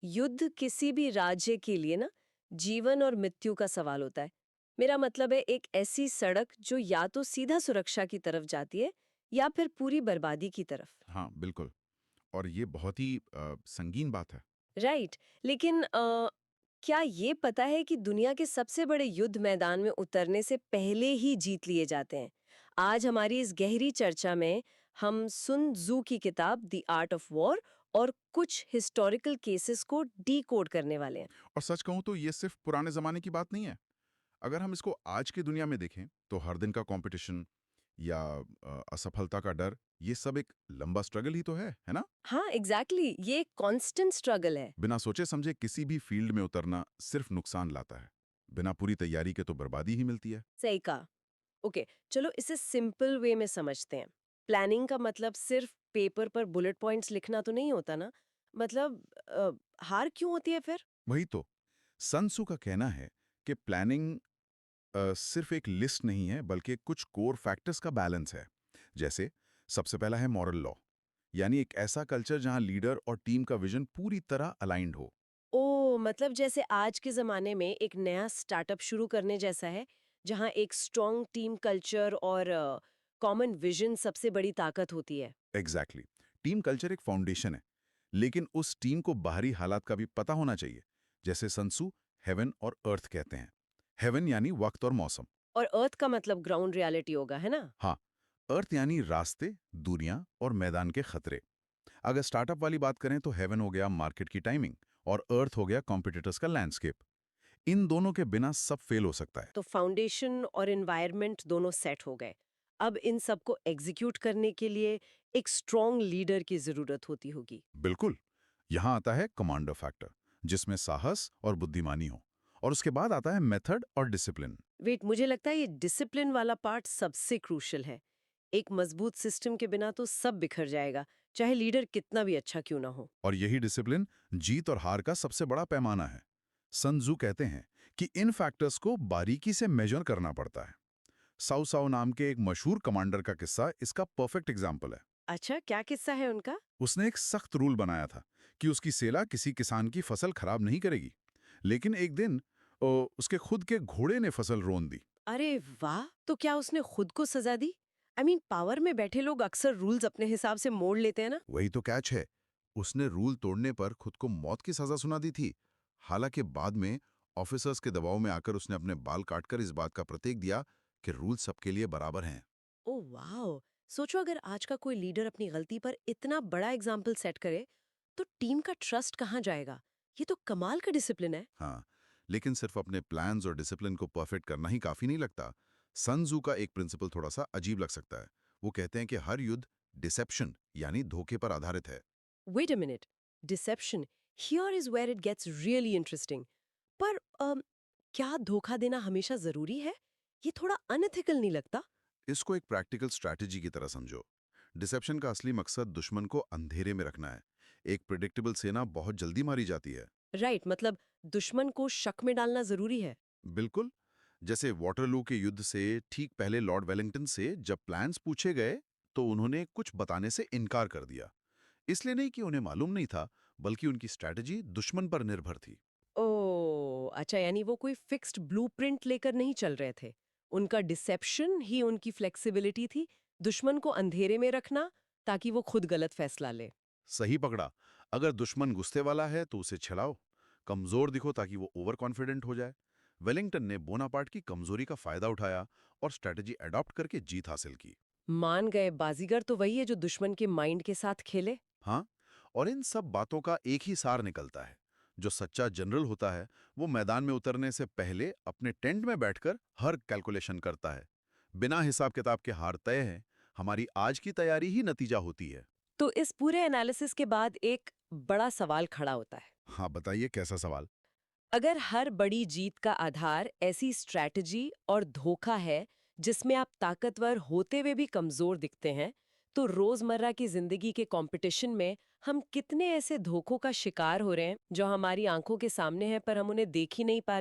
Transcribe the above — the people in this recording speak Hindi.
युद्ध किसी भी राज्य के लिए ना जीवन और मृत्यु का सवाल होता है। मेरा मतलब है एक ऐसी सड़क जो या तो सीधा सुरक्षा की तरफ जाती है या फिर पूरी बर्बादी की तरफ। हाँ, बिल्कुल। और ये बहुत ही संगीन बात है। राइट। लेकिन क्या ये पता है कि दुनिया के सबसे बड़े युद्ध मैदान में उतरने से पहले ही जीत लिए जाते हैं। आज हमारी इस गहरी चर्चा में हम सुन त्जू की किताब द आर्ट ऑफ वॉर और कुछ हिस्टोरिकल केसेस को डीकोड करने वाले हैं। और सच कहूँ तो ये सिर्फ पुराने ज़माने की बात नहीं है। अगर हम इसको आज की दुनिया में देखें, तो हर दिन का कॉम्पिटिशन या असफलता का डर, ये सब एक लंबा स्ट्रगल ही तो है ना? हाँ, एग्जैक्टली ये कांस्टेंट स्ट्रगल है। बिना सोचे-समझे किसी भी फील्ड में उतरना सिर्फ नुकसान लाता है। बिना पूरी तैयारी के तो बर्बादी ही मिलती है। सही कहा। ओके, चलो इसे सिंपल वे में समझते हैं। प्लानिंग का मतलब सिर्फ पेपर पर बुलेट पॉइंट्स लिखना तो नहीं होता ना। मतलब हार क्यों होती है फिर? वही तो, sun tzu का कहना है कि प्लानिंग सिर्फ एक लिस्ट नहीं है, बल्कि कुछ कोर फैक्टर्स का बैलेंस है। जैसे सबसे पहला है मॉरल लॉ, यानी एक ऐसा कल्चर जहां लीडर और टीम का विजन पूरी तरह अलाइंड हो। ओ, मतलब जैसे आज के जमाने में एक नया स्टार्टअप शुरू करने जैसा है, जहां एक स्ट्रॉन्ग टीम कल्चर और कॉमन विजन सबसे बड़ी ताकत होती है। एग्जैक्टली टीम कल्चर एक फाउंडेशन है, लेकिन उस टीम को बाहरी हालात का भी पता होना चाहिए। जैसे संसु हेवन और अर्थ कहते हैं। हेवन यानी वक्त और मौसम। और अर्थ का मतलब ग्राउंड रियलिटी होगा, है ना? हाँ, अर्थ यानी रास्ते, दूरियां और मैदान के खतरे। अगर स्टार्टअप वाली बात करें तो हेवन हो गया मार्केट की टाइमिंग, और अर्थ हो गया कॉम्पिटिटर्स का लैंडस्केप। इन दोनों के बिना सब फेल हो सकता है। तो फाउंडेशन और एनवायरनमेंट दोनों सेट हो गए। अब इन सबको एग्जीक्यूट करने के लिए एक स्ट्रॉन्ग लीडर की जरूरत होती होगी। बिल्कुल। यहां आता है कमांडर फैक्टर, जिसमें साहस और बुद्धिमानी हो। और उसके बाद आता है मेथड और डिसिप्लिन। वेट, मुझे लगता है ये डिसिप्लिन वाला पार्ट सबसे क्रूशियल है। एक मजबूत सिस्टम के बिना तो सब बिखर जाएगा, चाहे लीडर कितना भी अच्छा क्यों ना हो। और यही डिसिप्लिन जीत और हार का सबसे बड़ा पैमाना है। सन त्जू कहते हैं कि इन फैक्टर्स को बारीकी से मेजर करना पड़ता है। साउ साउ नाम के एक मशहूर कमांडर का किस्सा इसका परफेक्ट एग्जाम्पल है। अच्छा, क्या किस्सा है उनका? उसने एक सख्त रूल बनाया था कि उसकी सेना किसी किसान की फसल खराब नहीं करेगी। लेकिन एक दिन उसके खुद के घोड़े ने फसल रोन दी। अरे वाह! तो क्या उसने खुद को सजा दी? आई मीन पावर में बैठे लोग अक्सर रूल्स अपने हिसाब से मोड़ लेते हैं ना। वही तो कैच है। उसने रूल तोड़ने पर खुद को मौत की सजा सुना दी थी। हालांकि बाद में ऑफिसर्स के दबाव में आकर उसने अपने बाल काटकर इस बात का प्रतीक दिया कि रूल सबके लिए बराबर हैं। Oh wow! सोचो अगर आज का कोई लीडर अपनी गलती पर इतना बड़ा एग्जाम्पल सेट करे, तो टीम का ट्रस्ट कहाँ जाएगा? ये तो कमाल का डिसिप्लिन है। हाँ, लेकिन सिर्फ अपने प्लान्स और डिसिप्लिन को परफेक्ट करना ही काफी नहीं लगता। सन त्जू का एक प्रिंसिपल थोड़ा सा अजीब लग सकता है। वो कहते हैं कि हर युद्ध डिसेप्शन यानी धोखे पर आधारित है। Wait a minute, deception, here is where it gets really interesting. पर क्या धोखा देना हमेशा जरूरी है? ये थोड़ा अनएथिकल नहीं लगता? इसको एक प्रैक्टिकल स्ट्रैटेजी की तरह समझो। डिसेप्शन का असली मकसद दुश्मन को अंधेरे में रखना है। एक प्रिडिक्टेबल सेना बहुत जल्दी मारी जाती है। राइट, मतलब दुश्मन को शक में डालना जरूरी है। बिल्कुल। जैसे वाटरलू के युद्ध से ठीक पहले लॉर्ड वेलिंगटन से जब प्लान्स पूछे गए, तो उन्होंने कुछ बताने से इनकार कर दिया। इसलिए नहीं कि उन्हें मालूम नहीं था, बल्कि उनकी स्ट्रैटेजी दुश्मन पर निर्भर थी। ओह! अच्छा, यानी वो कोई फिक्स्ड ब्लूप्रिंट लेकर नहीं चल रहे थे। उनका डिसेप्शन ही उनकी फ्लेक्सिबिलिटी थी, दुश्मन को अंधेरे में रखना ताकि वो खुद गलत फैसला ले। सही पकड़ा। अगर दुश्मन गुस्से वाला है तो उसे छिड़ाओ, कमजोर दिखो ताकि वो ओवर कॉन्फिडेंट हो जाए। वेलिंगटन ने बोनापार्ट की कमजोरी का फायदा उठाया और स्ट्रैटेजी अडॉप्ट करके जीत हासिल की। मान गए, बाजीगर तो वही है जो दुश्मन के माइंड के साथ खेले। हाँ, और इन सब बातों का एक ही सार निकलता है। जो सच्चा जनरल होता है, वो मैदान में उतरने से पहले अपने टेंट में बैठकर हर कैलकुलेशन करता है। बिना हिसाब किताब के हार तय है। हमारी आज की तैयारी ही नतीजा होती है। तो इस पूरे एनालिसिस के बाद एक बड़ा सवाल खड़ा होता है। हाँ, बताइए कैसा सवाल। अगर हर बड़ी जीत का आधार ऐसी स्ट्रैटेजी और धोखा है जिसमें आप ताकतवर होते हुए भी कमजोर दिखते हैं, तो रोजमर्रा की जिंदगी के कंपटीशन में हम कितने ऐसे धोखों का शिकार हो रहे हैं जो हमारी आंखों के सामने हैं पर हम उन्हें देख ही नहीं पा रहे।